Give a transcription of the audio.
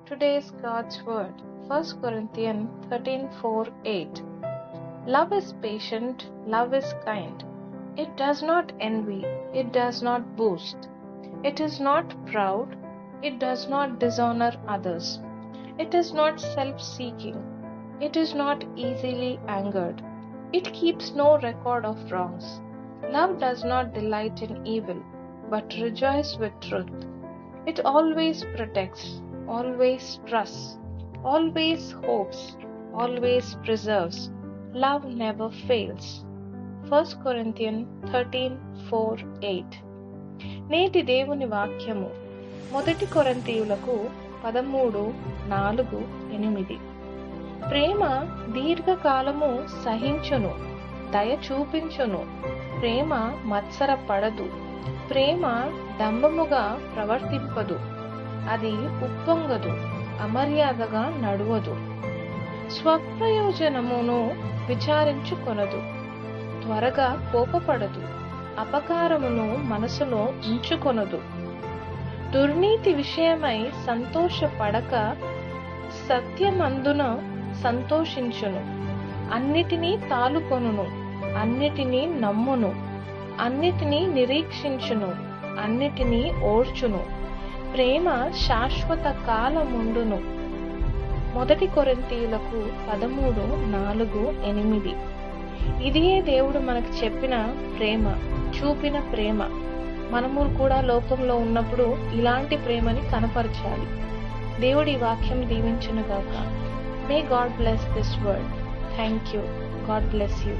Today's God's Word, 1 Corinthians 13:4-8. Love is patient, love is kind. It does not envy, it does not boast. It is not proud, it does not dishonor others. It is not self-seeking, it is not easily angered. It keeps no record of wrongs. Love does not delight in evil, but rejoices with truth. It always protects, always trusts, always hopes, always preserves. Love never fails. 1 Corinthians 13:4-8. నేటి దేవుని వాక్యము 1 కొరింథీయులకు 13:4-8. ప్రేమ దీర్ఘకాలము సహించును, దయ చూపించును. ప్రేమ మత్సరపడదు, ప్రేమ డంబముగా ప్రవర్తింపదు. అది ఉప్పొంగదు, అమర్యాదగా నడువదు. స్వప్రయోజనమును విచారించుకొనదు, త్వరగా కోపపడదు, అపకారమును మనసులో ఉంచుకొనదు. దుర్నీతి విషయమై సంతోషపడక సత్యమందున సంతోషించును. అన్నిటినీ తాలుకొనును, అన్నిటినీ నమ్మును, అన్నిటినీ నిరీక్షించును, అన్నిటినీ ఓర్చును. ప్రేమ శాశ్వత కాలముండును. 1 కొరింథీయులకు 13:4-8. ఇదియే దేవుడు మనకు చెప్పిన ప్రేమ, చూపిన ప్రేమ. మనము కూడా లోకంలో ఉన్నప్పుడు ఇలాంటి ప్రేమని కనపరచాలి. దేవుడి వాక్యం దీవించును గాక. May God bless this word. Thank you. God bless you.